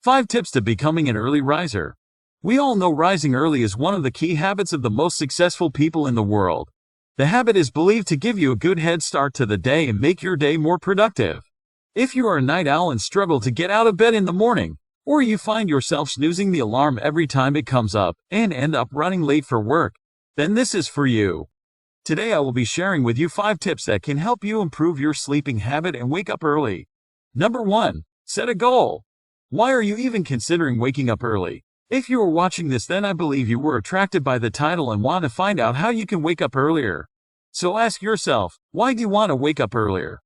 5 tips to becoming an early riser. We all know rising early is one of the key habits of the most successful people in the world. The habit is believed to give you a good head start to the day and make your day more productive. If you are a night owl and struggle to get out of bed in the morning, or you find yourself snoozing the alarm every time it comes up and end up running late for work, then this is for you. Today I will be sharing with you 5 tips that can help you improve your sleeping habit and wake up early. Number 1. Set a goal. Why are you even considering waking up early? If you are watching this, then I believe you were attracted by the title and want to find out how you can wake up earlier. So ask yourself, why do you want to wake up earlier?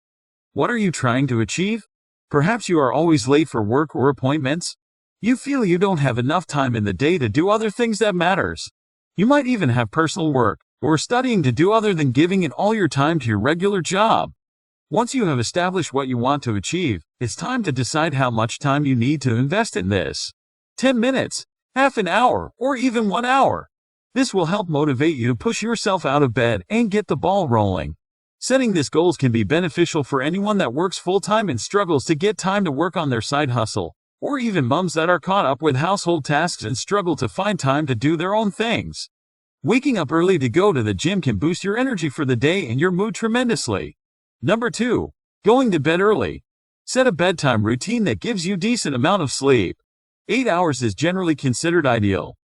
What are you trying to achieve? Perhaps you are always late for work or appointments. You feel you don't have enough time in the day to do other things that matters. You might even have personal work or studying to do other than giving it all your time to your regular job. Once you have established what you want to achieve, it's time to decide how much time you need to invest in this. 10 minutes, half an hour, or even 1 hour. This will help motivate you to push yourself out of bed and get the ball rolling. Setting these goals can be beneficial for anyone that works full-time and struggles to get time to work on their side hustle, or even moms that are caught up with household tasks and struggle to find time to do their own things. Waking up early to go to the gym can boost your energy for the day and your mood tremendously. Number 2. Going to bed early. Set a bedtime routine that gives you a decent amount of sleep. 8 hours is generally considered ideal.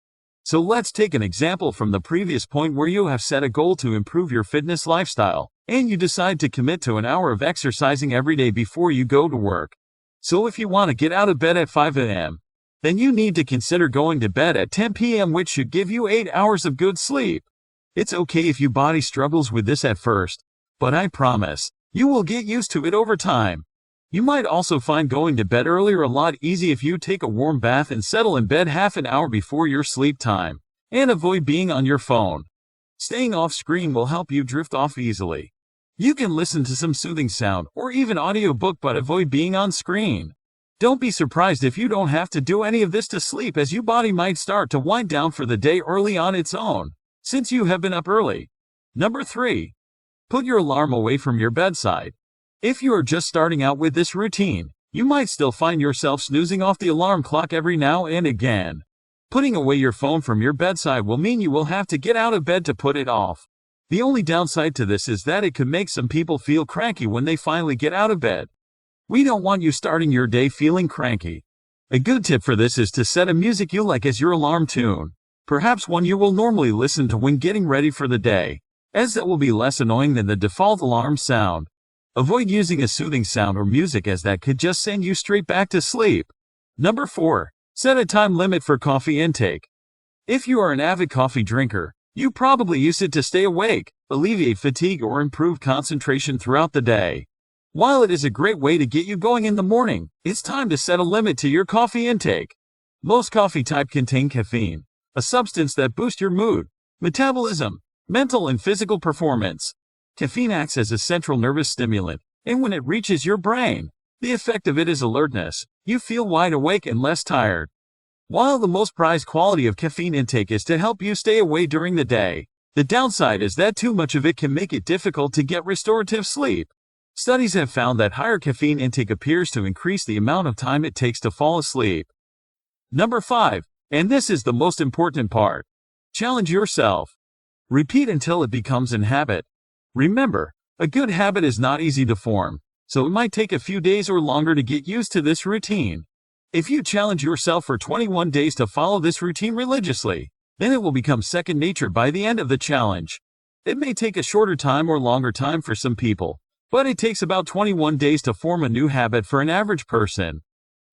So let's take an example from the previous point where you have set a goal to improve your fitness lifestyle, and you decide to commit to an hour of exercising every day before you go to work. So if you want to get out of bed at 5 a.m., then you need to consider going to bed at 10 p.m., which should give you 8 hours of good sleep. It's okay if your body struggles with this at first, but I promise, you will get used to it over time. You might also find going to bed earlier a lot easier if you take a warm bath and settle in bed half an hour before your sleep time, and avoid being on your phone. Staying off screen will help you drift off easily. You can listen to some soothing sound or even audiobook, but avoid being on screen. Don't be surprised if you don't have to do any of this to sleep, as your body might start to wind down for the day early on its own, since you have been up early. Number 3. Put your alarm away from your bedside. If you are just starting out with this routine, you might still find yourself snoozing off the alarm clock every now and again. Putting away your phone from your bedside will mean you will have to get out of bed to put it off. The only downside to this is that it could make some people feel cranky when they finally get out of bed. We don't want you starting your day feeling cranky. A good tip for this is to set a music you like as your alarm tune, perhaps one you will normally listen to when getting ready for the day, as that will be less annoying than the default alarm sound. Avoid using a soothing sound or music, as that could just send you straight back to sleep. Number 4. Set a time limit for coffee intake. If you are an avid coffee drinker, you probably use it to stay awake, alleviate fatigue, or improve concentration throughout the day. While it is a great way to get you going in the morning, it's time to set a limit to your coffee intake. Most coffee types contain caffeine, a substance that boosts your mood, metabolism, mental and physical performance. Caffeine acts as a central nervous stimulant, and when it reaches your brain, the effect of it is alertness. You feel wide awake and less tired. While the most prized quality of caffeine intake is to help you stay awake during the day, the downside is that too much of it can make it difficult to get restorative sleep. Studies have found that higher caffeine intake appears to increase the amount of time it takes to fall asleep. Number 5, and this is the most important part. Challenge yourself. Repeat until it becomes an habit. Remember, a good habit is not easy to form, so it might take a few days or longer to get used to this routine. If you challenge yourself for 21 days to follow this routine religiously, then it will become second nature by the end of the challenge. It may take a shorter time or longer time for some people, but it takes about 21 days to form a new habit for an average person.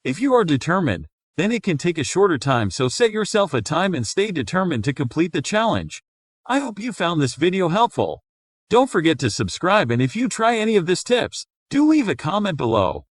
If you are determined, then it can take a shorter time, so set yourself a time and stay determined to complete the challenge. I hope you found this video helpful. Don't forget to subscribe, and if you try any of these tips, do leave a comment below.